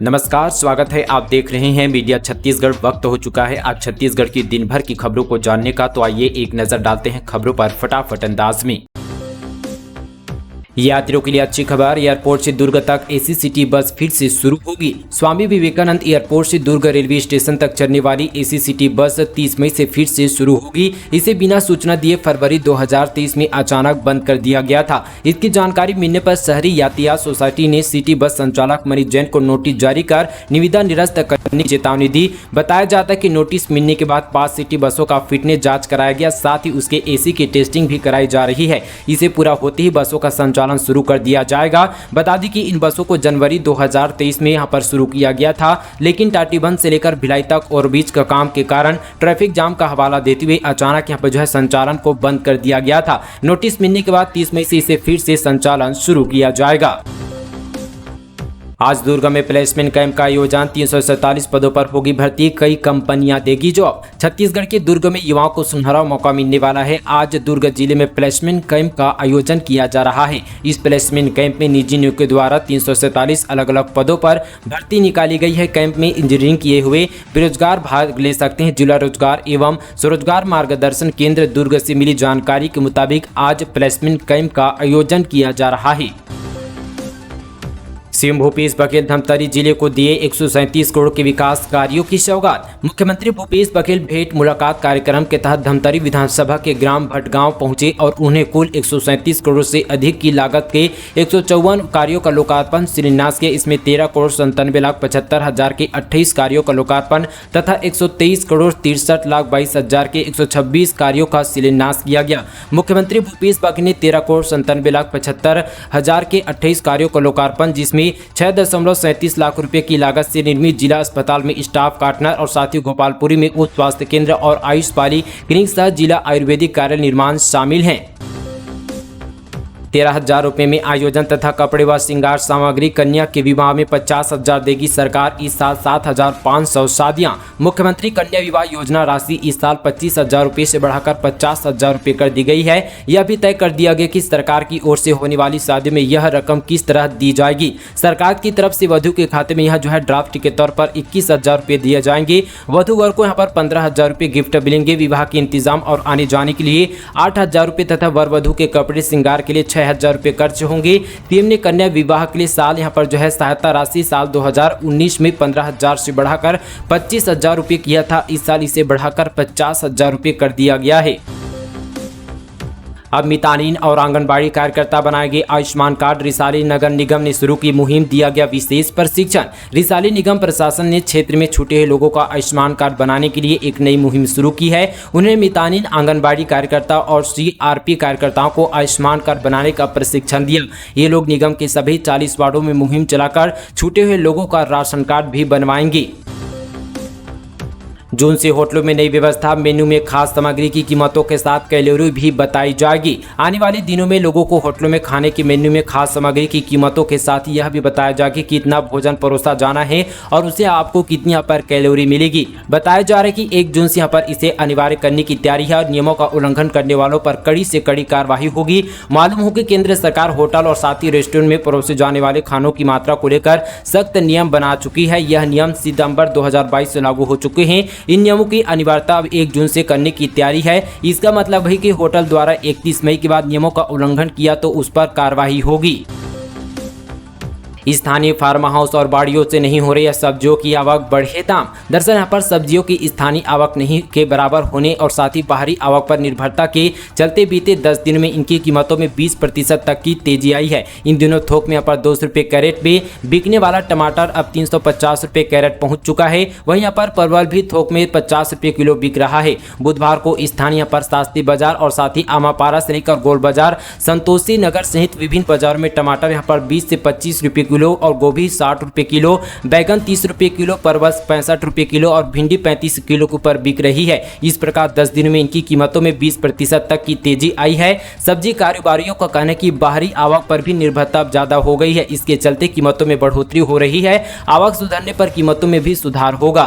नमस्कार, स्वागत है। आप देख रहे हैं मीडिया छत्तीसगढ़। वक्त हो चुका है आज छत्तीसगढ़ की दिन भर की खबरों को जानने का। तो आइए एक नजर डालते हैं खबरों पर फटाफट अंदाज में। यात्रियों के लिए अच्छी खबर, एयरपोर्ट से दुर्ग तक एसी सिटी बस फिर से शुरू होगी। स्वामी विवेकानंद एयरपोर्ट से दुर्ग रेलवे स्टेशन तक चलने वाली एसी सिटी बस 30 मई से फिर से शुरू होगी। इसे बिना सूचना दिए फरवरी 2023 में अचानक बंद कर दिया गया था। इसकी जानकारी मिलने पर शहरी यातायात सोसाइटी ने सिटी बस संचालक मनीष जैन को नोटिस जारी कर निविदा निरस्त करने की चेतावनी दी। बताया जाता है कि नोटिस मिलने के बाद 5 सिटी बसों का फिटनेस जाँच कराया गया, साथ ही उसके एसी की टेस्टिंग भी कराई जा रही है। इसे पूरा होते ही बसों का संचालन शुरू कर दिया जाएगा। बता दें कि इन बसों को जनवरी 2023 में यहां पर शुरू किया गया था, लेकिन टाटीबंध से लेकर भिलाई तक ओवरब्रिज का काम के कारण ट्रैफिक जाम का हवाला देते हुए अचानक यहां पर संचालन को बंद कर दिया गया था। नोटिस मिलने के बाद 30 मई से इसे फिर से संचालन शुरू किया जाएगा। आज दुर्ग में प्लेसमेंट कैंप का आयोजन, 347 पदों पर होगी भर्ती, कई कंपनियां देगी जॉब। छत्तीसगढ़ के दुर्ग में युवाओं को सुनहरा मौका मिलने वाला है। आज दुर्ग जिले में प्लेसमेंट कैंप का आयोजन किया जा रहा है। इस प्लेसमेंट कैंप में निजी नियोक्ताओं द्वारा 347 अलग अलग पदों पर भर्ती निकाली गई है। कैंप में इंजीनियरिंग किए हुए बेरोजगार भाग ले सकते हैं। जिला रोजगार एवं स्वरोजगार मार्गदर्शन केंद्र दुर्ग से मिली जानकारी के मुताबिक आज प्लेसमेंट कैंप का आयोजन किया जा रहा है। सीएम भूपेश बघेल धमतरी जिले को दिए 137 करोड़ के विकास कार्यों की सौगात। मुख्यमंत्री भूपेश बघेल भेंट मुलाकात कार्यक्रम के तहत धमतरी विधानसभा के ग्राम भटगांव पहुंचे और उन्हें कुल 137 करोड़ से अधिक की लागत के 154 कार्यों का लोकार्पण शिलान्यास किया। इसमें 13 करोड़ 97 लाख 75 हजार के 28 कार्यों का लोकार्पण तथा 123 करोड़ 63 लाख 22 हजार के 126 कार्यों का शिलान्यास किया गया। मुख्यमंत्री भूपेश बघेल ने 13 करोड़ 97 लाख 75 हजार के 28 कार्यों का लोकार्पण, जिसमें 6.37 लाख रुपए की लागत से निर्मित जिला अस्पताल में स्टाफ काटनर और साथ ही गोपालपुरी में उच्च स्वास्थ्य केंद्र और आयुष पाली क्लिनिक सह जिला आयुर्वेदिक कार्य निर्माण शामिल हैं। 13,000 रुपये में आयोजन तथा कपड़े व श्रृंगार सामग्री, कन्या के विवाह में 50,000 देगी सरकार। इस साल 7,500 शादियां। मुख्यमंत्री कन्या विवाह योजना राशि इस साल 25,000 रुपये से बढ़ाकर 50,000 रुपये कर दी गई है। यह भी तय कर दिया गया कि सरकार की ओर से होने वाली शादी में यह रकम किस तरह दी जाएगी। सरकार की तरफ से वधु के खाते में यह ड्राफ्ट के तौर पर 21,000 रुपये दिए जाएंगे। वधु वर्ग को यहाँ पर 15,000 रुपये गिफ्ट मिलेंगे। विवाह के इंतजाम और आने जाने के लिए 8,000 रुपये तथा वर वधु के कपड़े श्रृंगार के लिए 6,000 रुपये खर्च होंगे। पीएम ने कन्या विवाह के लिए साल यहाँ पर सहायता राशि साल 2019 में 15,000 से बढ़ाकर 25,000 रुपये किया था। इस साल इसे बढ़ाकर 50,000 रुपये कर दिया गया है। अब मितानिन और आंगनबाड़ी कार्यकर्ता बनाए गए आयुष्मान कार्ड। रिसाली नगर निगम ने शुरू की मुहिम, दिया गया विशेष प्रशिक्षण। रिसाली निगम प्रशासन ने क्षेत्र में छूटे हुए लोगों का आयुष्मान कार्ड बनाने के लिए एक नई मुहिम शुरू की है। उन्हें मितानिन आंगनबाड़ी कार्यकर्ता और CRP कार्यकर्ताओं को आयुष्मान कार्ड बनाने का प्रशिक्षण दिया। ये लोग निगम के सभी 40 वार्डों में मुहिम चलाकर छूटे हुए लोगों का राशन कार्ड भी बनवाएंगे। जून से होटलों में नई व्यवस्था, मेन्यू में खास सामग्री की कीमतों के साथ कैलोरी भी बताई जाएगी। आने वाले दिनों में लोगों को होटलों में खाने के मेन्यू में खास सामग्री की कीमतों के साथ यह भी बताया जाएगा कि कितना भोजन परोसा जाना है और उसे आपको कितनी यहाँ पर कैलोरी मिलेगी। बताया जा रहा है कि 1 जून से यहाँ पर इसे अनिवार्य करने की तैयारी है और नियमों का उल्लंघन करने वालों पर कड़ी से कड़ी कार्रवाई होगी। मालूम हो कि केंद्र सरकार होटल और साथ ही रेस्टोरेंट में परोसे जाने वाले खानों की मात्रा को लेकर सख्त नियम बना चुकी है। यह नियम सितंबर 2022 से लागू हो चुके हैं। इन नियमों की अनिवार्यता अब 1 जून से करने की तैयारी है। इसका मतलब है कि होटल द्वारा 31 मई के बाद नियमों का उल्लंघन किया तो उस पर कार्रवाई होगी। स्थानीय फार्म हाउस और बाड़ियों से नहीं हो रही है सब्जियों की आवक, बढ़े दाम। दरअसल यहाँ पर सब्जियों की स्थानीय आवक नहीं के बराबर होने और साथ ही बाहरी आवक पर निर्भरता के चलते बीते 10 दिन में इनकी कीमतों में 20% तक की तेजी आई है। इन दिनों थोक में यहाँ पर 200 रुपये कैरेट में बिकने वाला टमाटर अब 350 रुपये कैरेट पहुँच चुका है। वहीं यहाँ पर परवल भी थोक में 50 रुपये किलो बिक रहा है। बुधवार को स्थानीय यहाँ पर शास्त्री बाजार और साथ ही आमापारा से लेकर गोल बाजार, संतोषी नगर सहित विभिन्न बाजारों में टमाटर यहाँ पर 20 से 25 रुपये किलो और गोभी 60 रुपये किलो, बैगन 30 रुपये किलो, परवल 65 रुपये किलो और भिंडी 35 किलो के ऊपर बिक रही है। इस प्रकार 10 दिनों में इनकी कीमतों में 20% तक की तेजी आई है। सब्जी कारोबारियों का कहना है कि बाहरी आवक पर भी निर्भरता ज्यादा हो गई है। इसके चलते कीमतों में बढ़ोतरी हो रही है। आवक सुधरने पर कीमतों में भी सुधार होगा।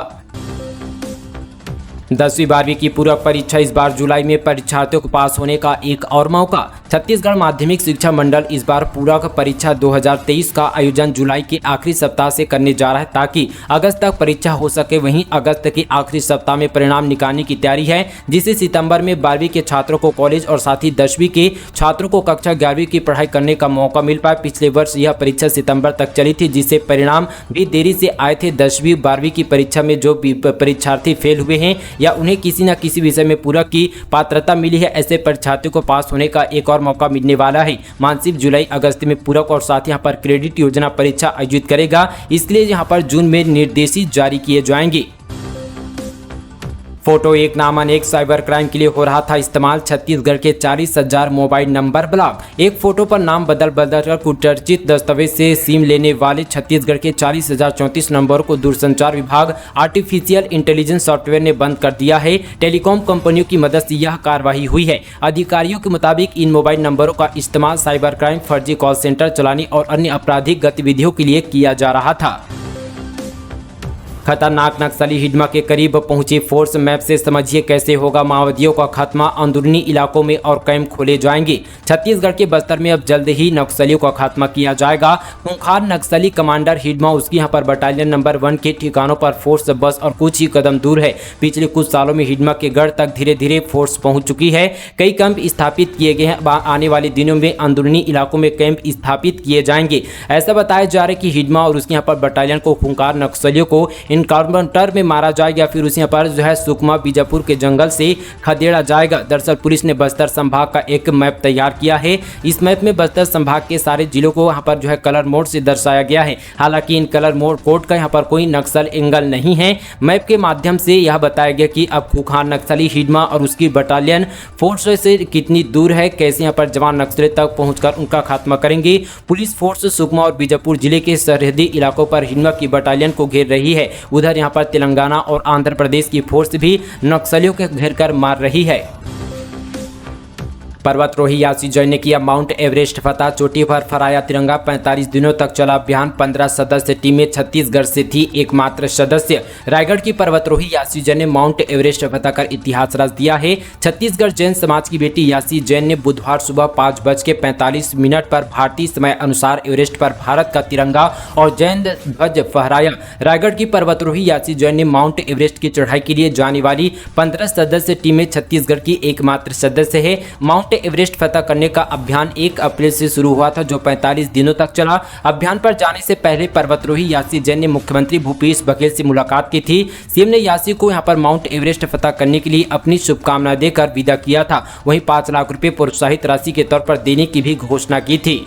10वीं 12वीं की पूरक परीक्षा इस बार जुलाई में परीक्षार्थियों को पास होने का एक और मौका। छत्तीसगढ़ माध्यमिक शिक्षा मंडल इस बार पूरक परीक्षा 2023 का आयोजन जुलाई के आखिरी सप्ताह से करने जा रहा है ताकि अगस्त तक परीक्षा हो सके। वहीं अगस्त के आखिरी सप्ताह में परिणाम निकालने की तैयारी है, जिससे सितंबर में 12वीं के छात्रों को कॉलेज और साथ ही 10वीं के छात्रों को कक्षा 11वीं की पढ़ाई करने का मौका मिल पाए। पिछले वर्ष यह परीक्षा सितंबर तक चली थी, जिससे परिणाम भी देरी से आए थे। 10वीं 12वीं की परीक्षा में जो परीक्षार्थी फेल हुए हैं या उन्हें किसी न किसी विषय में पूरक की पात्रता मिली है, ऐसे परीक्षार्थियों को पास होने का एक और मौका मिलने वाला है। मानसिक जुलाई अगस्त में पूरक और साथ यहाँ पर क्रेडिट योजना परीक्षा आयोजित करेगा, इसलिए यहाँ पर जून में निर्देश जारी किए जाएंगे। फोटो एक नाम अनेक साइबर क्राइम के लिए हो रहा था इस्तेमाल। छत्तीसगढ़ के 40,000 मोबाइल नंबर ब्लॉक। एक फोटो पर नाम बदल कर कुचर्चित दस्तावेज से सिम लेने वाले छत्तीसगढ़ के 40,034 नंबरों को दूरसंचार विभाग आर्टिफिशियल इंटेलिजेंस सॉफ्टवेयर ने बंद कर दिया है। टेलीकॉम कंपनियों की मदद से यह कार्रवाई हुई है। अधिकारियों के मुताबिक इन मोबाइल नंबरों का इस्तेमाल साइबर क्राइम, फर्जी कॉल सेंटर चलाने और अन्य आपराधिक गतिविधियों के लिए किया जा रहा था। खतरनाक नक्सली हिडमा के करीब पहुंची फोर्स। मैप से समझिए कैसे होगा माओवादियों का खात्मा। अंदरूनी इलाकों में और कैंप खोले जाएंगे। छत्तीसगढ़ के बस्तर में अब जल्द ही नक्सलियों का खात्मा किया जाएगा। खूंखार नक्सली कमांडर हिडमा उसकी यहां पर बटालियन नंबर 1 के ठिकानों पर फोर्स बस और कुछ ही कदम दूर है। पिछले कुछ सालों में हिडमा के गढ़ तक धीरे धीरे फोर्स पहुंच चुकी है। कई कैंप स्थापित किए गए हैं। आने वाले दिनों में अंदरूनी इलाकों में कैंप स्थापित किए जाएंगे। ऐसा बताया जा रहा है कि हिडमा और उसके यहाँ पर बटालियन को खूंखार नक्सलियों को इनकाउंटर में मारा जाएगा या फिर उसी पर जो है सुकमा बीजापुर के जंगल से खदेड़ा जाएगा। दरअसल पुलिस ने बस्तर संभाग का एक मैप तैयार किया है। इस मैप में बस्तर संभाग के सारे जिलों को यहाँ पर जो है कलर मोड से दर्शाया गया है। हालांकि इन कलर मोड कोड का यहाँ पर कोई नक्सल एंगल नहीं है। मैप के माध्यम से यह बताया गया कि अब खूंखार नक्सली हिडमा और उसकी बटालियन फोर्स से कितनी दूर है, कैसे यहाँ पर जवान नक्सली तक पहुंचकर उनका खात्मा करेंगे। पुलिस फोर्स सुकमा और बीजापुर जिले के सरहदी इलाकों पर हिडमा की बटालियन को घेर रही है। उधर यहां पर तेलंगाना और आंध्र प्रदेश की फोर्स भी नक्सलियों के घेर कर मार रही है। पर्वतारोही यासी जैन ने किया माउंट एवरेस्ट फतह। चोटी पर फहराया तिरंगा। 45 दिनों तक चला अभियान। 15 सदस्य टीम में छत्तीसगढ़ से थी एकमात्र सदस्य। रायगढ़ की पर्वतारोही यासी जैन ने माउंट एवरेस्ट फतह कर इतिहास रच दिया है। छत्तीसगढ़ जैन समाज की बेटी यासी जैन ने बुधवार सुबह 5:45 पर भारतीय समय अनुसार एवरेस्ट पर भारत का तिरंगा और जैन ध्वज फहराया। रायगढ़ की पर्वतारोही यासी जैन ने माउंट एवरेस्ट की चढ़ाई के लिए जाने वाली 15 सदस्य टीम में छत्तीसगढ़ की एकमात्र सदस्य है। माउंट एवरेस्ट फतह करने का अभियान 1 अप्रैल से शुरू हुआ था, जो 45 दिनों तक चला। अभियान पर जाने से पहले पर्वतारोही यासी जैन ने मुख्यमंत्री भूपेश बघेल से मुलाकात की थी। सीएम ने यासी को यहां पर माउंट एवरेस्ट फतह करने के लिए अपनी शुभकामनाएं देकर विदा किया था। वहीं 5 लाख रुपए प्रोत्साहित राशि के तौर पर देने की भी घोषणा की थी।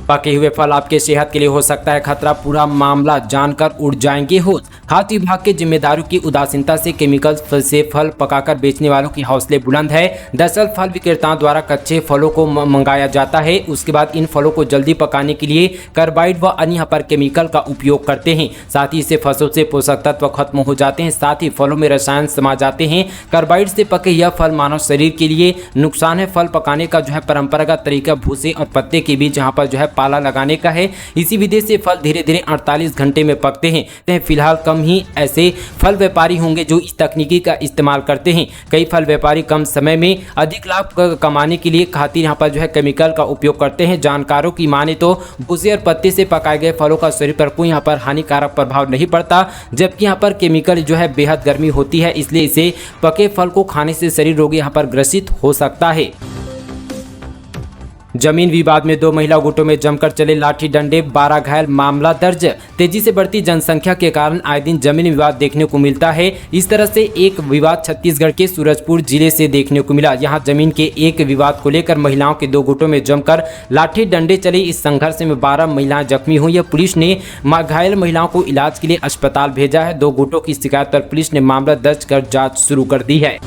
पके हुए फल आपके सेहत के लिए हो सकता है खतरा। पूरा मामला जानकर उड़ जाएंगे होश। खाद्य विभाग के जिम्मेदारों की उदासीनता से केमिकल से फल पकाकर बेचने वालों की हौसले बुलंद है। दरअसल फल विक्रेताओं द्वारा कच्चे फलों को मंगाया जाता है। उसके बाद इन फलों को जल्दी पकाने के लिए कार्बाइड व अन्य यहाँ पर केमिकल का उपयोग करते हैं। साथ ही इससे फसलों से पोषक तत्व खत्म हो जाते हैं। साथ ही फलों में रसायन समा जाते हैं। कार्बाइड से पके यह फल मानव शरीर के लिए नुकसान है। फल पकाने का जो है परंपरागत तरीका भूसे और पत्ते के बीच यहाँ पर जो है पाला लगाने का है। इसी विधि से फल धीरे धीरे 48 घंटे में पकते हैं। फिलहाल कम ही ऐसे फल व्यापारी होंगे जो इस तकनीकी का इस्तेमाल करते हैं। कई फल व्यापारी कम समय में अधिक लाभ कमाने के लिए खातिर यहाँ पर जो है केमिकल का उपयोग करते हैं। जानकारों की माने तो भूसे और पत्ते से पकाए गए फलों का शरीर पर कोई यहाँ पर हानिकारक प्रभाव नहीं पड़ता, जबकि यहाँ पर केमिकल जो है बेहद गर्मी होती है, इसलिए इसे पके फल को खाने से शरीर रोगी यहाँ पर ग्रसित हो सकता है। जमीन विवाद में 2 महिला गुटों में जमकर चले लाठी डंडे, 12 घायल, मामला दर्ज। तेजी से बढ़ती जनसंख्या के कारण आए दिन जमीन विवाद देखने को मिलता है। इस तरह से एक विवाद छत्तीसगढ़ के सूरजपुर जिले से देखने को मिला। यहां जमीन के एक विवाद को लेकर महिलाओं के 2 गुटों में जमकर लाठी डंडे चले। इस संघर्ष में 12 महिलाएं जख्मी हुई है। पुलिस ने घायल महिलाओं को इलाज के लिए अस्पताल भेजा है। 2 गुटों की शिकायत पर पुलिस ने मामला दर्ज कर जाँच शुरू कर दी है।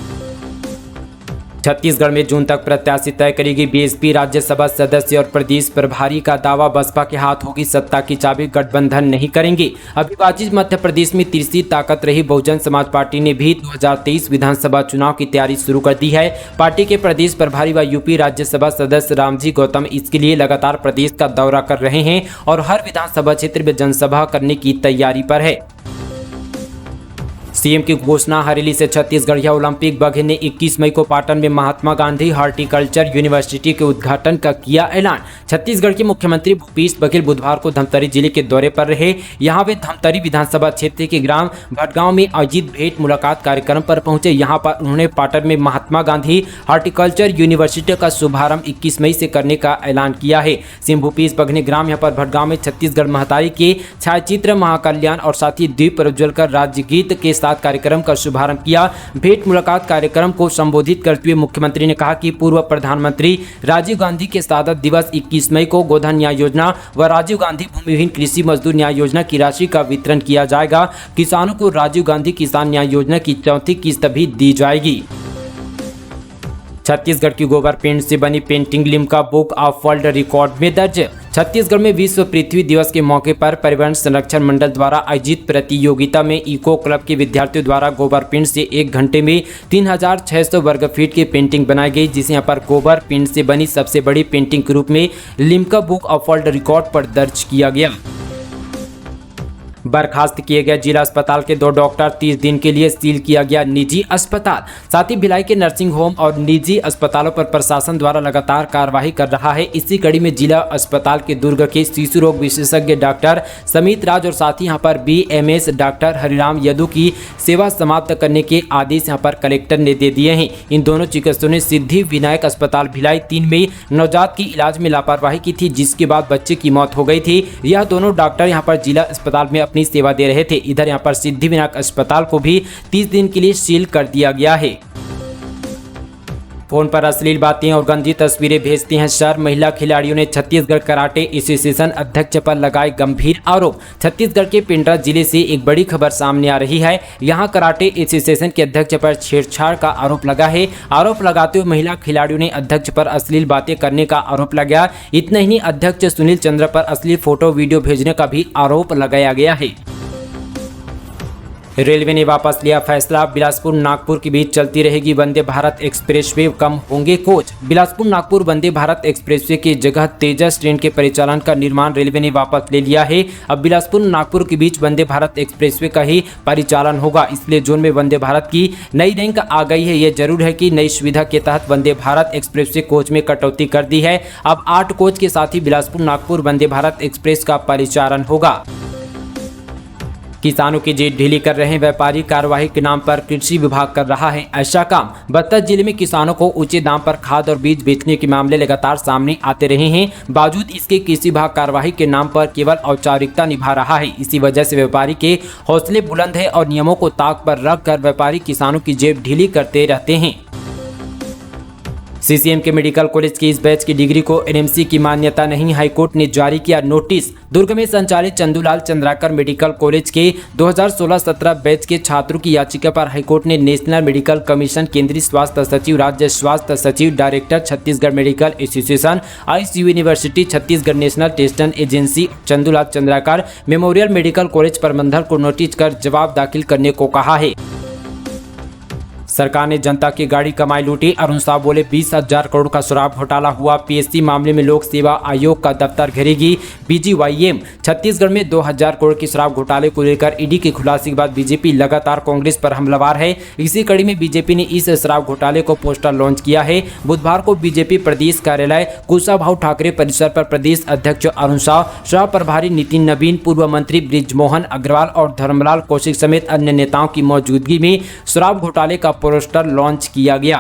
छत्तीसगढ़ में जून तक प्रत्याशी तय करेगी बीएसपी राज्यसभा सदस्य और प्रदेश प्रभारी का दावा। बसपा के हाथ होगी सत्ता की चाबी, गठबंधन नहीं करेंगे। अविभाजित मध्य प्रदेश में तीसरी ताकत रही बहुजन समाज पार्टी ने भी 2023 विधानसभा चुनाव की तैयारी शुरू कर दी है। पार्टी के प्रदेश प्रभारी व यूपी राज्यसभा सदस्य रामजी गौतम इसके लिए लगातार प्रदेश का दौरा कर रहे हैं और हर विधानसभा क्षेत्र में जनसभा करने की तैयारी पर है। सीएम की घोषणा, हरेली से छत्तीसगढ़िया ओलंपिक। बघेल ने 21 मई को पाटन में महात्मा गांधी हॉर्टिकल्चर यूनिवर्सिटी के उद्घाटन का किया ऐलान। छत्तीसगढ़ के मुख्यमंत्री भूपेश बघेल बुधवार को धमतरी जिले के दौरे पर रहे। यहां वे धमतरी विधानसभा क्षेत्र के ग्राम भटगांव में आयोजित भेंट मुलाकात कार्यक्रम पर पहुंचे। यहां पर उन्होंने पाटन में महात्मा गांधी हॉर्टिकल्चर यूनिवर्सिटी का शुभारंभ 21 मई से करने का ऐलान किया है। सीएम भूपेश बघेल ने ग्राम यहाँ पर भटगांव में छत्तीसगढ़ महतारी के छायाचित्र महाकल्याण और साथ ही दीप प्रज्वल कर राज्य गीत के साथ कार्यक्रम का शुभारंभ किया। भेंट मुलाकात कार्यक्रम को संबोधित करते हुए मुख्यमंत्री ने कहा कि पूर्व प्रधानमंत्री राजीव गांधी के शहादत दिवस 21 मई को गोधन न्याय योजना व राजीव गांधी भूमिहीन कृषि मजदूर न्याय योजना की राशि का वितरण किया जाएगा। किसानों को राजीव गांधी किसान न्याय योजना की चौथी किस्त भी दी जाएगी। छत्तीसगढ़ की गोबर पेंट से बनी painting Limca book of world record में दर्ज। छत्तीसगढ़ में विश्व पृथ्वी दिवस के मौके पर परिवहन संरक्षण मंडल द्वारा आयोजित प्रतियोगिता में इको क्लब के विद्यार्थियों द्वारा गोबर पेंट से 1 घंटे में 3600 वर्ग फीट की पेंटिंग बनाई गई, जिसे यहाँ पर गोबर पेंट से बनी सबसे बड़ी पेंटिंग के रूप में Limca book of world record पर दर्ज किया गया। बर्खास्त किए गए जिला अस्पताल के 2 डॉक्टर, 30 दिन के लिए सील किया गया निजी अस्पताल। साथ ही भिलाई के नर्सिंग होम और निजी अस्पतालों पर प्रशासन द्वारा लगातार कार्रवाई कर रहा है। इसी कड़ी में जिला अस्पताल के दुर्ग के शिशु रोग विशेषज्ञ डॉक्टर समित राज और साथ ही यहाँ पर BMS डॉक्टर हरिराम यदु की सेवा समाप्त करने के आदेश यहाँ पर कलेक्टर ने दे दिए हैं। इन दोनों चिकित्सकों ने सिद्धि विनायक अस्पताल भिलाई 3 में नवजात की इलाज में लापरवाही की थी, जिसके बाद बच्चे की मौत हो गई थी। यह दोनों डॉक्टर यहाँ पर जिला अस्पताल में अपनी सेवा दे रहे थे। इधर यहाँ पर सिद्धि विनायक अस्पताल को भी 30 दिन के लिए सील कर दिया गया है। फोन पर अश्लील बातें और गंदी तस्वीरें भेजती हैं सर, महिला खिलाड़ियों ने छत्तीसगढ़ कराटे एसोसिएशन अध्यक्ष पर लगाए गंभीर आरोप। छत्तीसगढ़ के पिंडरा जिले से एक बड़ी खबर सामने आ रही है। यहां कराटे एसोसिएशन के अध्यक्ष पर छेड़छाड़ का आरोप लगा है। आरोप लगाते हुए महिला खिलाड़ियों ने अध्यक्ष पर अश्लील बातें करने का आरोप लगाया। इतना ही नहीं, अध्यक्ष सुनील चंद्र पर अश्लील फोटो वीडियो भेजने का भी आरोप लगाया गया है। रेलवे ने वापस लिया फैसला, बिलासपुर नागपुर के बीच चलती रहेगी वंदे भारत एक्सप्रेसवे, कम होंगे कोच। बिलासपुर नागपुर वंदे भारत एक्सप्रेसवे की जगह तेजस ट्रेन के परिचालन का निर्माण रेलवे ने वापस ले लिया है। अब बिलासपुर नागपुर के बीच वंदे भारत एक्सप्रेसवे का ही परिचालन होगा। इसलिए जोन में वंदे भारत की नई रैंक आ गई है। यह जरूर है कि नई सुविधा के तहत वंदे भारत एक्सप्रेसवे कोच में कटौती कर दी है। अब 8 कोच के साथ ही बिलासपुर नागपुर वंदे भारत एक्सप्रेस का परिचालन होगा। किसानों की जेब ढीली कर रहे व्यापारी, कार्रवाई के नाम पर कृषि विभाग कर रहा है ऐसा काम। बस्तर जिले में किसानों को ऊंचे दाम पर खाद और बीज बेचने के मामले लगातार सामने आते रहे हैं। बावजूद इसके कृषि विभाग कार्रवाई के नाम पर केवल औपचारिकता निभा रहा है। इसी वजह से व्यापारी के हौसले बुलंद है और नियमों को ताक पर रखकर व्यापारी किसानों की जेब ढीली करते रहते हैं। CCM के मेडिकल कॉलेज की इस बैच की डिग्री को NMC की मान्यता नहीं, हाईकोर्ट ने जारी किया नोटिस। दुर्ग में संचालित चंदूलाल चंद्राकर मेडिकल कॉलेज के 2016-17 बैच के छात्रों की याचिका पर हाईकोर्ट ने नेशनल मेडिकल कमीशन, केंद्रीय स्वास्थ्य सचिव, राज्य स्वास्थ्य सचिव, director Chhattisgarh medical association, ICU university, Chhattisgarh national testing agency, Chandulal Chandrakar memorial medical college प्रबंधक को नोटिस कर जवाब दाखिल करने को कहा है। सरकार ने जनता की गाड़ी कमाई लूटी, अरुण साहब बोले 20,000 करोड़ का शराब घोटाला हुआ। PSC मामले में लोक सेवा आयोग का दफ्तर घेरेगी BGYM। छत्तीसगढ़ में 2,000 करोड़ की शराब घोटाले को लेकर ED के खुलासे के बाद बीजेपी लगातार कांग्रेस पर हमलावर है। इसी कड़ी में बीजेपी ने इस शराब घोटाले को पोस्टर लॉन्च किया है। बुधवार को बीजेपी प्रदेश कार्यालय कुशाभाऊ ठाकरे परिसर पर प्रदेश अध्यक्ष अरुण साह, सह प्रभारी नितिन नवीन, पूर्व मंत्री बृजमोहन अग्रवाल और धर्मलाल कौशिक समेत अन्य नेताओं की मौजूदगी में शराब घोटाले का पोस्टर लॉन्च किया गया।